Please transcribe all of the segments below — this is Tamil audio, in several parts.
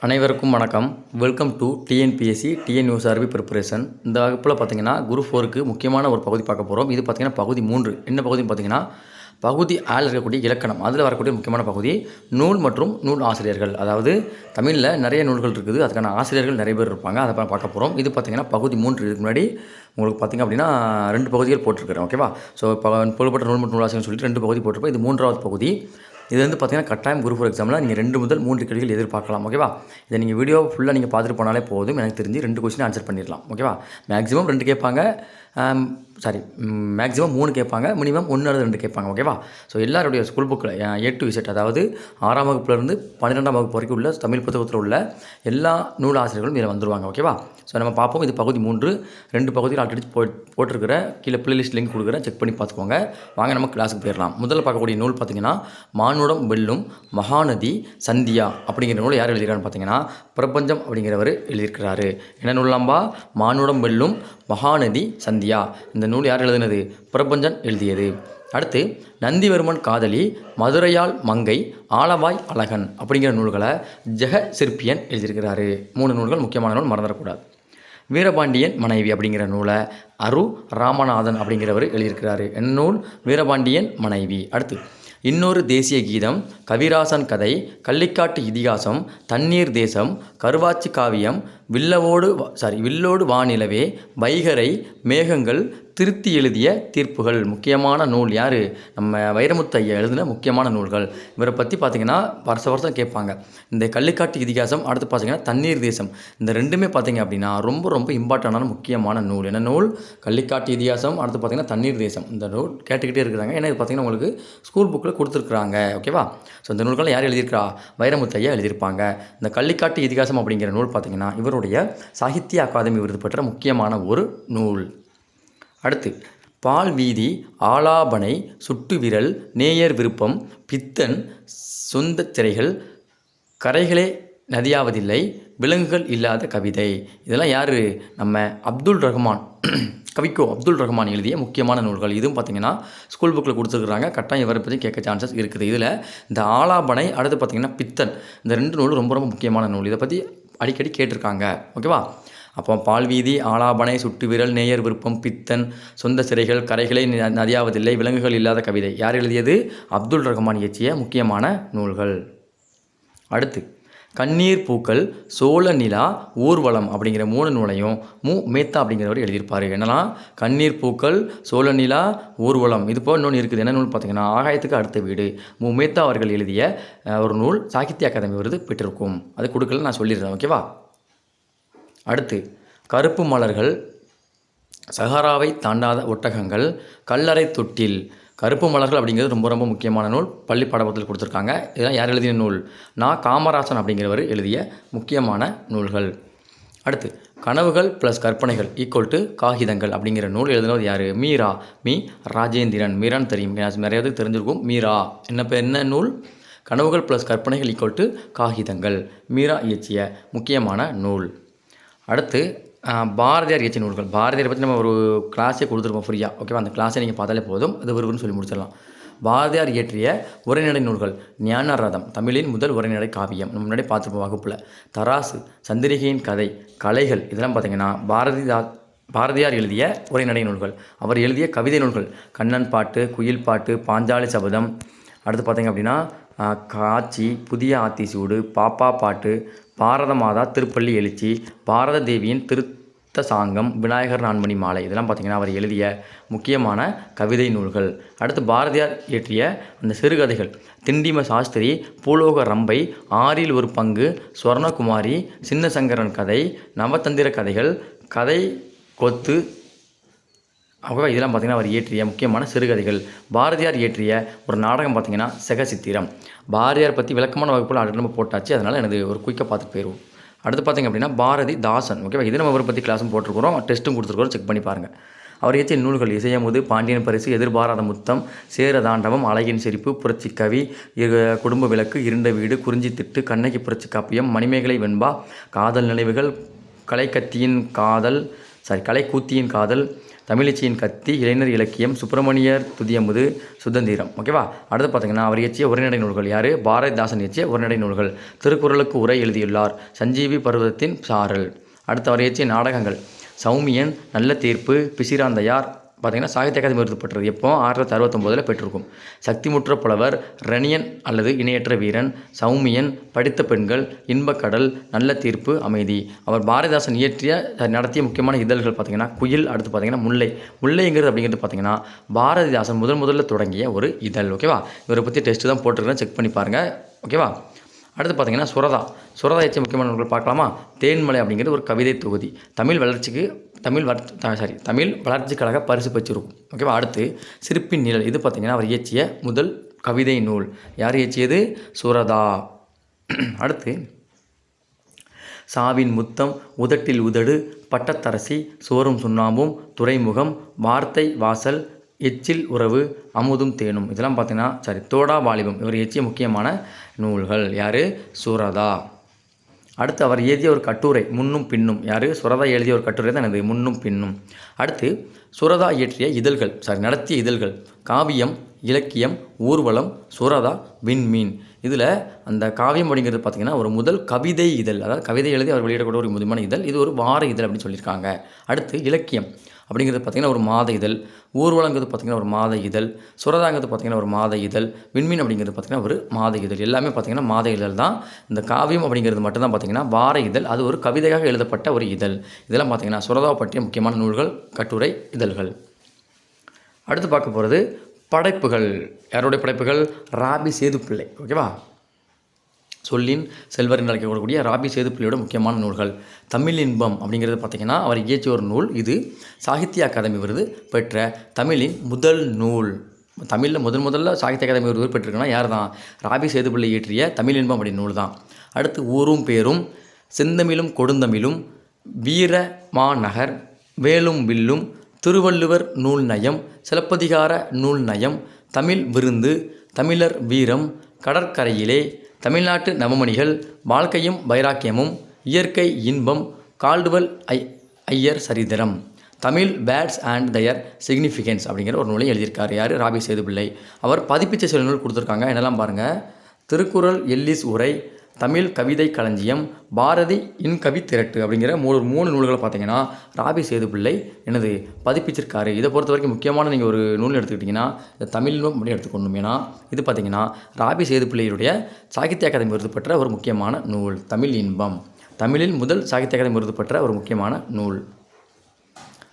அனைவருக்கும் வணக்கம். Welcome to TNPSC TNUSRB preparation. இந்த வகுப்பில் பார்த்தீங்கன்னா குரூப் 4க்கு முக்கியமான ஒரு பகுதி பார்க்க போகிறோம். இது பார்த்தீங்கன்னா பகுதி 3. என்ன பகுதின்னு பார்த்தீங்கன்னா பகுதி ஆள் இருக்கக்கூடிய இலக்கணம். அதில் வரக்கூடிய முக்கியமான பகுதி நூல் மற்றும் நூல் ஆசிரியர்கள். அதாவது தமிழில் நிறைய நூல்கள் இருக்குது, அதுக்கான ஆசிரியர்கள் நிறைய பேர் இருப்பாங்க. அதை பார்க்க போகிறோம். இது பார்த்தீங்கன்னா பகுதி 3. இதுக்கு முன்னாடி உங்களுக்கு பார்த்திங்க அப்படின்னா 2 பகுதிகள் போட்டிருக்கிறேன். ஓகேவா? ஸோ புகழ்பெற்ற நூல் மற்றும் நூலாசிரியர் சொல்லிட்டு 2 பகுதி போட்டிருப்போம். இது 3வது பகுதி. இது வந்து பார்த்தீங்கன்னா கட்டாயம் குரூப் 4 எக்ஸாமில் நீங்கள் 2 முதல் 3 கேள்விகள் எதிர்பார்க்கலாம். ஓகேவா? இதை நீங்கள் வீடியோ ஃபுல்லாக நீங்கள் பார்த்துட்டு போனாலே போதும். எனக்கு தெரிஞ்சு 2 கொஸ்டின் ஆன்சர் பண்ணிடலாம். ஓகேவா? மேக்ஸிமம் 2 கேட்பாங்க, மேக்ஸிமம் 3 கேட்பாங்க, மினிமம் 1 அல்லது 2 கேட்பாங்க. ஓகேவா? ஸோ எல்லாருடைய ஸ்கூல் புக்கில் A to Z, அதாவது 6ஆம் வகுப்புலேருந்து 12ஆம் வகுப்பு வரைக்கும் உள்ள தமிழ் புத்தகத்தில் உள்ள எல்லா நூல் ஆசிரியர்களும் இதில் வந்துருவாங்க. ஓகேவா? ஸோ நம்ம பார்ப்போம். இது பகுதி 3. 2 பகுதியில் ஆல்ரெடி போட்டிருக்கிற கீழே பிளேலிஸ்ட் லிங்க் கொடுக்குறேன், செக் பண்ணி பார்த்துக்கோங்க. வாங்க நம்ம கிளாஸுக்கு போயிடலாம். முதல்ல பார்க்கக்கூடிய நூல் பார்த்தீங்கன்னா மானுடம் வெல்லும் மகாநதி சந்தியா அப்படிங்கிற நூல் யார் எழுதியிருக்காருன்னு பார்த்தீங்கன்னா பிரபஞ்சம் அப்படிங்கிறவர் எழுதியிருக்கிறாரு. என்ன நூலாம்பா? மானுடம் வெல்லும் மகாநதி சந்தியா. இந்த நூல் யார் எழுதினது? பிரபஞ்சன் எழுதியது. அடுத்து நந்திவர்மன் காதலி, மதுரையாள் மங்கை, ஆலவாய் அழகன் அப்படிங்கிற நூல்களை ஜெக சிற்பியன் எழுதியிருக்கிறாரு. 3 நூல்கள் முக்கியமான நூல், மறந்துடக்கூடாது. வீரபாண்டியன் மனைவி அப்படிங்கிற நூலை அரு ராமநாதன் அப்படிங்கிறவர் எழுதியிருக்கிறாரு. என்ன நூல்? வீரபாண்டியன் மனைவி. அடுத்து இன்னொரு தேசிய கீதம், கவிராசன் கதை, கள்ளிக்காட்டு இதிகாசம், தண்ணீர் தேசம், கருவாச்சி காவியம், வில்லோடு வானிலவே, வைகரை, மேகங்கள், திருத்தி எழுதிய தீர்ப்புகள். முக்கியமான நூல் யார்? நம்ம வைரமுத்து ஐயா எழுதின முக்கியமான நூல்கள். இவரை பற்றி பார்த்திங்கன்னா வருஷம் கேட்பாங்க. இந்த கள்ளிக்காட்டு இதிகாசம், அடுத்து பார்த்திங்கன்னா தண்ணீர் தேசம். இந்த 2மே பார்த்திங்க அப்படின்னா ரொம்ப ரொம்ப இம்பார்ட்டண்டான முக்கியமான நூல். என்ன நூல்? கள்ளிக்காட்டு இதிகாசம், அடுத்து பார்த்திங்கன்னா தண்ணீர் தேசம். இந்த நூல் கேட்டுக்கிட்டே இருக்கிறாங்க. ஏன்னா இது பார்த்திங்கன்னா உங்களுக்கு ஸ்கூல் புக்கில் கொடுத்துருக்குறாங்க. ஓகேவா? ஸோ இந்த நூல்கள் யார் எழுதியிருக்கிறா? வைரமுத்து ஐயா எழுதியிருப்பாங்க. இந்த கள்ளிக்காட்டு இதிகாசம் அப்படிங்கிற நூல் பார்த்திங்கன்னா இவருடைய சாகித்ய அகாதமி விருது பெற்ற முக்கியமான ஒரு நூல். அடுத்து பால் வீதி, ஆலாபனை, சுட்டு விரல், நேயர் விருப்பம், பித்தன், சொந்த திரைகள், கரைகளே நதியாவதில்லை, விலங்குகள் இல்லாத கவிதை. இதெல்லாம் யார்? நம்ம அப்துல் ரஹ்மான், கவிக்கோ அப்துல் ரஹ்மான் எழுதிய முக்கியமான நூல்கள். இதுவும் பார்த்திங்கன்னா ஸ்கூல் புக்கில் கொடுத்துருக்குறாங்க. கட்டாயம் இவரை பற்றி கேட்க சான்சஸ் இருக்குது. இதில் இந்த ஆலாபனை, அடுத்து பார்த்திங்கன்னா பித்தன், இந்த 2 நூல் ரொம்ப ரொம்ப முக்கியமான நூல். இதை பற்றி அடிக்கடி கேட்டிருக்காங்க. ஓகேவா? அப்போ பால்வீதி, ஆலாபனை, சுட்டு விரல், நேயர் விருப்பம், பித்தன், சொந்த சிறைகள், கரைகளை நதியாவதில்லை, விலங்குகள் இல்லாத கவிதை யார் எழுதியது? அப்துல் ரஹ்மான் இயற்றிய முக்கியமான நூல்கள். அடுத்து கண்ணீர் பூக்கள், சோழ நிலா, ஊர்வலம் அப்படிங்கிற 3 நூலையும் மேத்தா அப்படிங்கிறவர் எழுதியிருப்பார். என்னெல்லாம்? கண்ணீர் பூக்கள், சோழ நிலா, ஊர்வலம். இது போல் இன்னொன்று இருக்குது. என்ன நூல் பார்த்தீங்கன்னா ஆகாயத்துக்கு அடுத்த வீடு. மேத்தா அவர்கள் எழுதிய ஒரு நூல் சாகித்ய அகாதமி விருது பெற்றிருக்கும். அது கொடுக்கல, நான் சொல்லிடுறேன். ஓகேவா? அடுத்து கருப்பு மலர்கள், சஹாராவை தாண்டாத ஒட்டகங்கள், கல்லறை தொட்டில். கருப்பு மலர்கள் அப்படிங்கிறது ரொம்ப ரொம்ப முக்கியமான நூல், பள்ளி பாடத்தில் கொடுத்துருக்காங்க. இதெல்லாம் யார் எழுதிய நூல்? காமராசன் அப்படிங்கிறவர் எழுதிய முக்கியமான நூல்கள். அடுத்து கனவுகள் ப்ளஸ் கற்பனைகள் ஈக்குவல் டு காகிதங்கள் அப்படிங்கிற நூல் எழுதினது யார்? மீரா, ராஜேந்திரன். மீரான்னு தெரியும், நிறைய பேருக்கு தெரிஞ்சிருக்கும். மீரா என்ன நூல்? கனவுகள் ப்ளஸ் கற்பனைகள் ஈக்குவல் டு காகிதங்கள். மீரா இயற்றிய முக்கியமான நூல். அடுத்து பாரதியார் இயற்றிய நூல்கள். பாரதியாரை பற்றி நம்ம ஒரு கிளாஸே கொடுத்துருப்போம் ஃப்ரீயாக. ஓகேவா? அந்த கிளாஸை நீங்கள் பார்த்தாலே போதும், அது விரும்புன்னு சொல்லி முடிச்சிடலாம். பாரதியார் இயற்றிய உரைநடை நூல்கள், ஞானரதம் தமிழின் முதல் உரைநடை காவியம், நம்ம முன்னாடி பார்த்துருப்போம் வகுப்பில். தராசு, சந்திரிகையின் கதை, கலைகள். இதெல்லாம் பார்த்திங்கன்னா பாரதியார் எழுதிய உரைநடை நூல்கள். அவர் எழுதிய கவிதை நூல்கள் கண்ணன் பாட்டு, குயில் பாட்டு, பாஞ்சாலி சபதம். அடுத்து பார்த்திங்க அப்படின்னா காட்சி, புதிய ஆத்திசூடு, பாப்பா பாட்டு, பாரத மாதா திருப்பள்ளி எழுச்சி, பாரத தேவியின் திருத்த சாங்கம், விநாயகர் நான்மணி மாலை. இதெல்லாம் பார்த்திங்கன்னா அவர் எழுதிய முக்கியமான கவிதை நூல்கள். அடுத்து பாரதியார் இயற்றிய அந்த சிறுகதைகள், திண்டிம சாஸ்திரி, பூலோக ரம்பை, 6இல் ஒரு பங்கு, ஸ்வர்ணகுமாரி, சின்னசங்கரன் கதை, நவதந்திர கதைகள், கதை கொத்து. ஓகேவா? இதெல்லாம் பார்த்திங்கன்னா அவர் இயற்றிய முக்கியமான சிறுகதைகள். பாரதியார் இயற்றிய ஒரு நாடகம் பார்த்திங்கன்னா செகசித்திரம். பாரதியார் பற்றி விளக்கமான வகுப்பில் ஆல்ரெடி நம்ம போட்டாச்சு, அதனால் எனக்கு ஒரு குயிக்காக பார்த்துட்டு போயிடுவோம். அடுத்து பார்த்திங்க அப்படின்னா பாரதிதாசன். ஓகேவா? இது நம்ம அவரை பற்றி கிளாஸும் போட்டிருக்கிறோம், டெஸ்ட்டும் கொடுத்துருக்குறோம், செக் பண்ணி பாருங்கள். அவர் இயற்றிய நூல்கள் இசையமுது, பாண்டியன் பரிசு, எதிர்பாராத முத்தம், சேரதாண்டவம், அழகின் சிரிப்பு, புரட்சி கவி, குடும்ப விளக்கு, இருண்ட வீடு, குறிஞ்சி திட்டு, கண்ணகி புரட்சி காப்பியம், மணிமேகலை வெண்பா, காதல் நினைவுகள், கலைக்கத்தியின் காதல், கலைக்கூத்தியின் காதல், தமிழிசையின் கத்தி, இளைஞர் இலக்கியம், சுப்பிரமணியர் துதியமுது, சுதந்திரம். ஓகேவா. அடுத்து பார்த்தீங்கன்னா அவர் இயற்றிய உரைநடை நூல்கள் யார்? பாரதிதாசன் இயற்றிய உரைநடை நூல்கள். திருக்குறளுக்கு உரை எழுதியுள்ளார். சஞ்சீவி பர்வதத்தின் சாரல். அடுத்து அவர் இயற்றிய நாடகங்கள் சௌமியன், நல்ல தீர்ப்பு, பிசிராந்தையார். பார்த்திங்கன்னா சாகித்ய அகாதமி விருது பெற்றது எப்போ? 1969 பெற்றிருக்கும். சக்திமுற்ற புலவர், ரணியன் அல்லது இணையற்ற வீரன், சௌமியன், படித்த பெண்கள், இன்பக்கடல், நல்ல தீர்ப்பு, அமைதி. அவர் பாரதிதாசன் நடத்திய முக்கியமான இதழ்கள் பார்த்திங்கன்னா குயில். அடுத்து பார்த்திங்கன்னா முல்லை. முல்லைங்கிறது அப்படிங்கிறது பார்த்திங்கன்னா பாரதிதாசன் முதல்ல தொடங்கிய ஒரு இதழ். ஓகேவா. இவரை பற்றி டெஸ்ட்டு தான் போட்டிருக்கிறேன், செக் பண்ணி பாருங்கள். ஓகேவா. அடுத்து பார்த்திங்கன்னா சுரதா இயற்றிய முக்கியமான நூல்கள் பார்க்கலாமா? தேன்மலை அப்படிங்கிறது ஒரு கவிதை தொகுதி. தமிழ் வளர்ச்சிக் கழக பரிசு பெற்றிருக்கும். ஓகேவா. அடுத்து சிரிப்பின் நிழல். இது பார்த்திங்கன்னா அவர் இயற்றிய முதல் கவிதை நூல். யார் இயற்றியது? சுரதா. அடுத்து சாவின் முத்தம், உதட்டில் உதடு, பட்டத்தரசி, சோறும் சுண்ணாம்பும், துறைமுகம், வார்த்தை வாசல், எச்சில் உறவு, அமுதும் தேனும். இதெல்லாம் பார்த்தீங்கன்னா தோடா வாலிபம். இவர் இயற்றிய முக்கியமான நூல்கள். யார்? சுரதா. அடுத்து அவர் எழுதிய ஒரு கட்டுரை முன்னும் பின்னும். யார்? சுரதா எழுதிய ஒரு கட்டுரை தான் எனது முன்னும் பின்னும். அடுத்து சுரதா இயற்றிய இதழ்கள் நடத்திய இதழ்கள் காவியம், இலக்கியம், ஊர்வலம், சுரதா, விண்மீன். இதில் அந்த காவியம் அப்படிங்கிறது பார்த்திங்கன்னா ஒரு முதல் கவிதை இதழ். அதாவது கவிதை எழுதி அவர் வெளியிடக்கூடிய ஒரு முக்கியமான இதழ். இது ஒரு வார இதழ் அப்படின்னு சொல்லியிருக்காங்க. அடுத்து இலக்கியம் அப்படிங்கிறது பார்த்திங்கன்னா ஒரு மாத இதழ். ஊர்வலங்கிறது பார்த்திங்கன்னா ஒரு மாத இதழ். சுரதாங்கிறது பார்த்திங்கன்னா ஒரு மாத இதழ். விண்மீன் அப்படிங்கிறது பார்த்திங்கன்னா ஒரு மாத இதழ். எல்லாமே பார்த்திங்கன்னா மாத இதழ் தான். இந்த காவியம் அப்படிங்கிறது மட்டும்தான் பார்த்திங்கன்னா வார இதழ். அது ஒரு கவிதையாக எழுதப்பட்ட ஒரு இதழ். இதெல்லாம் பார்த்திங்கன்னா சுரதாவை பற்றிய முக்கியமான நூல்கள், கட்டுரை, இதழ்கள். அடுத்து பார்க்க போகிறது படைப்புகள். யாருடைய படைப்புகள்? ராபி சேதுப்பிள்ளை. ஓகேவா. சொல்லின் செல்வர் என்று அழைக்கக்கூடிய ராபி சேதுப்பிள்ளையோட முக்கியமான நூல்கள். தமிழ் இன்பம் அப்படிங்கிறது பார்த்திங்கன்னா அவர் இயற்றிய ஒரு நூல். இது சாகித்ய அகாதமி விருது பெற்ற தமிழின் முதல் நூல். தமிழில் முதல்ல சாகித்ய அகாதமி விருது பெற்றிருக்குன்னா யார் தான்? ராபி சேதுப்பிள்ளை இயற்றிய தமிழ் இன்பம் அப்படி நூல் தான். அடுத்து ஊரும் பேரும், செந்தமிழும் கொடுந்தமிழும், வீரமாநகர், வேலும் வில்லும், திருவள்ளுவர் நூல் நயம், சிலப்பதிகார நூல் நயம், தமிழ் விருந்து, தமிழர் வீரம், கடற்கரையிலே, தமிழ்நாட்டு நவமணிகள், வாழ்க்கையும் வைராக்கியமும், இயற்கை இன்பம், கால்டுவெல் ஐயர் சரித்திரம், Tamil words and their significance அப்படிங்கிற ஒரு நூலை எழுதியிருக்காரு. யார்? ராபி சேதுப்பிள்ளை. அவர் பதிப்பிச்ச சில நூல் கொடுத்துருக்காங்க. என்னெல்லாம் பாருங்கள். திருக்குறள் எல்லிஸ் உரை, தமிழ் கவிதை களஞ்சியம், பாரதி இன்கவி திரட்டு அப்படிங்கிற மூணு நூல்களை பார்த்தீங்கன்னா ராபி சேதுப்பிள்ளை பதிப்பிச்சிருக்காரு. இதை பொறுத்த வரைக்கும் முக்கியமான நீங்கள் ஒரு நூல் எடுத்துக்கிட்டிங்கன்னா இந்த தமிழ் நூல் அப்படி எடுத்துக்கணும். ஏன்னா இது பார்த்திங்கன்னா ராபி சேதுப்பிள்ளையுடைய சாகித்ய அகாதமி விருது பெற்ற ஒரு முக்கியமான நூல். தமிழ் இன்பம் தமிழில் முதல் சாகித்ய அகாதமி விருது பெற்ற ஒரு முக்கியமான நூல்.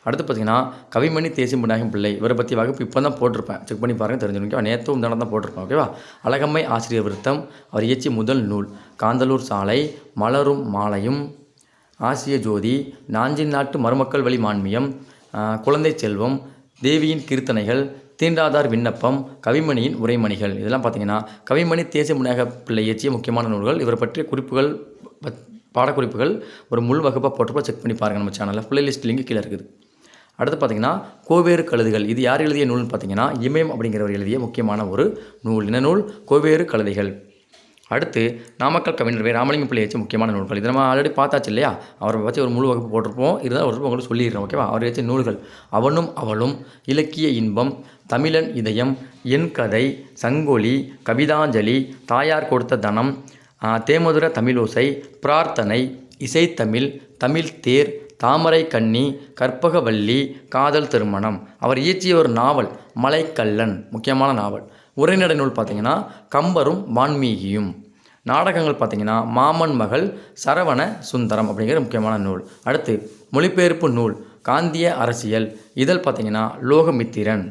அடுத்து பார்த்திங்கன்னா கவிமணி தேசிம்பநாயகம் பிள்ளை. இவரை பற்றி வகுப்பு இப்போ தான் போட்டிருப்பேன், செக் பண்ணி பாருங்கள், தெரிஞ்சுக்கோங்க. நேற்றும் இந்த தான் போட்டிருப்பேன். ஓகேவா. அழகம்மை ஆசிரியர் விருத்தம் அவர் இயற்றிய முதல் நூல். காந்தலூர் சாலை, மலரும் மாலையும், ஆசிய ஜோதி, நாஞ்சின் நாட்டு மருமக்கள் வழி மான்மியம், குழந்தை செல்வம், தேவியின் கீர்த்தனைகள், தீண்டாதார் விண்ணப்பம், கவிமணியின் உரைமணிகள். இதெல்லாம் பார்த்திங்கன்னா கவிமணி தேசிம்பநாயக பிள்ளை இயற்றிய முக்கியமான நூல்கள். இவரை பற்றிய குறிப்புகள், பாடக்குறிப்புகள் ஒரு முழு வகுப்பாக போட்டிருப்போம், செக் பண்ணி பாருங்கள். நம்ம சேனலில் பிளேலிஸ்ட் லிங்க் கீழே இருக்குது. அடுத்து பார்த்திங்கன்னா கோவேறு கழுதைகள். இது யார் எழுதிய நூல்னு பார்த்திங்கன்னா இமயம் அப்படிங்கிறவர் எழுதிய முக்கியமான ஒரு நூல். என்ன நூல்? கோவேறு கழுதைகள். அடுத்து நாமக்கல் கவிஞர் ராமலிங்கம் பிள்ளை வச்ச முக்கியமான நூல்கள். இது நம்ம ஆல்ரெடி பார்த்தாச்சு இல்லையா. அவரை வச்சு ஒரு முழு வகுப்பு போட்டிருப்போம். இருந்தால் ஒரு உங்களுக்கு சொல்லிடுறேன். ஓகேவா. அவர் வச்ச நூல்கள் அவனும் அவளும், இலக்கிய இன்பம், தமிழன் இதயம், என் கதை, சங்கொலி, கவிதாஞ்சலி, தாயார் கொடுத்த தனம், தேமதுர தமிழோசை, பிரார்த்தனை, இசைத்தமிழ், தமிழ் தேர், தாமரை கன்னி, கற்பகவல்லி, காதல் திருமணம். அவர் இயற்றிய ஒரு நாவல் மலைக்கல்லன், முக்கியமான நாவல். உரைநடை நூல் பார்த்திங்கன்னா கம்பரும் வான்மீகியும். நாடகங்கள் பார்த்திங்கன்னா மாமன் மகள், சரவண சுந்தரம் அப்படிங்கிற முக்கியமான நூல். அடுத்து மொழிபெயர்ப்பு நூல் காந்திய அரசியல். இதழ் பார்த்திங்கன்னா லோகமித்திரன்.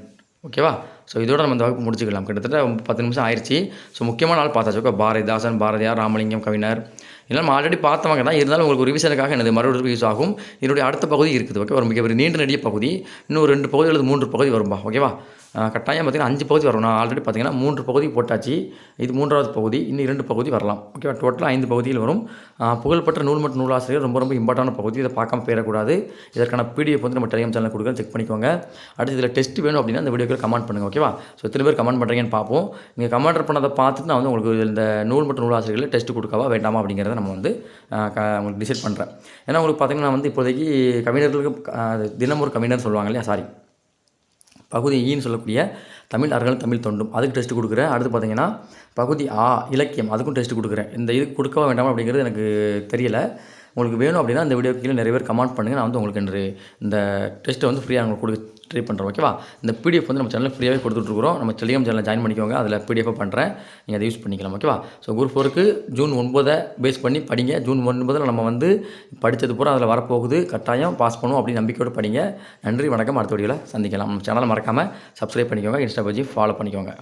ஓகேவா. ஸோ இதோட நம்ம இந்த வகுப்பு முடிச்சுக்கலாம். கிட்டத்தட்ட 10 நிமிஷம் ஆயிடுச்சு. ஸோ முக்கியமான நாள் பார்த்தாச்சு. ஓகே. பாரதிதாசன், பாரதியார், ராமலிங்கம் கவிஞர் இதெல்லாம் நம்ம ஆல்ரெடி பார்த்தவங்க தான். இருந்தாலும் உங்களுக்கு ரிவிஷனுக்காக எனது மறுபடியும் யூஸ் ஆகும். இதனுடைய அடுத்த பகுதி இருக்குது. ஓகே. ஒரு மிக நீண்ட நெடிய பகுதி. இன்னும் 2 பகுதி அல்லது 3 பகுதி வரும்பா. ஓகேவா. கட்டாயம் பார்த்திங்கன்னா 5 பகுதி வரும். நான் ஆல்ரெடி பார்த்திங்கன்னா 3 பகுதி போட்டாச்சு. இது 3வது பகுதி. இன்னும் 2 பகுதி வரலாம். ஓகேவா? டோட்டலாக 5 பகுதியில் வரும். புகழ்பெற்ற நூல் மற்றும் நூலாசிரியர் ரொம்ப ரொம்ப இம்பார்ட்டான பகுதி. இதை பார்க்காம போயிடக்கூடாது. இதற்கான பிடிஎஃப் வந்து நம்ம டெலிகிராம் சேனல் கொடுக்குறோம், செக் பண்ணிக்கோங்க. அடுத்து இதில் டெஸ்ட் வேணும் அப்படின்னா இந்த வீடியோக்கு கமெண்ட் பண்ணுங்கள். ஓகேவா? ஸோ எத்தனை பேர் கமெண்ட் பண்ணுறீங்கன்னு பார்ப்போம். நீங்கள் கமெண்ட் பண்ணதை பார்த்துட்டு நான் வந்து உங்களுக்கு இந்த நூல் மற்றும் நூலாசிரியர்களை டெஸ்ட் கொடுக்கவா வேண்டாமா அப்படிங்கிறத நம்ம வந்து உங்களுக்கு டிசைட் பண்ணுறேன். ஏன்னா உங்களுக்கு பார்த்திங்கன்னா நான் வந்து இப்போதைக்கு கவிஞர்களுக்கு தினம் ஒரு கவிஞர் சொல்லுவாங்க இல்லையா, சாரி, பகுதி ஈன்னு சொல்லக்கூடிய தமிழ் அறங்களும் தமிழ் தொண்டும், அதுக்கு டெஸ்ட் கொடுக்குறேன். அடுத்து பார்த்திங்கன்னா பகுதி ஆ இலக்கியம், அதுக்கும் டெஸ்ட் கொடுக்குறேன். இந்த இதுக்கு கொடுக்கவா வேண்டாமா அப்படிங்கிறது எனக்கு தெரியல. உங்களுக்கு வேணும் அப்படின்னா இந்த வீடியோ கீழே நிறைய பேர் கமெண்ட் பண்ணுங்கள். நான் வந்து உங்களுக்கு இந்த டெஸ்ட்டை வந்து ஃப்ரீயாக உங்களுக்கு கொடுக்க ட்ரை பண்ணுறோம். ஓகேவா? இந்த பிடிஎஃப் வந்து நம்ம சேனலில் ஃப்ரீயாகவே கொடுத்துட்ருக்குறோம். நம்ம டெலிகிராம் சேனலில் ஜாயின் பண்ணிக்கோங்க. அதில் பிடிஎஃபாக பண்ணுறேன், நீங்கள் அதை யூஸ் பண்ணிக்கலாம். ஓகேவா? ஸோ குரூப் 4க்கு ஜூன் 9 பேஸ் பண்ணி படிங்க. ஜூன் 9 நம்ம வந்து படித்தது பூரா அதில் வரப்போகுது. கட்டாயம் பாஸ் பண்ணுவோம் அப்படின்னு நம்பிக்கையோடு படிங்க. நன்றி, வணக்கம். அடுத்த வீடியோவில் சந்திக்கலாம். நம்ம சேனலை மறக்காமல் சப்ஸ்கிரைப் பண்ணிக்கோங்க. இன்ஸ்டா பேஜ் ஃபாலோ பண்ணிக்கோங்க.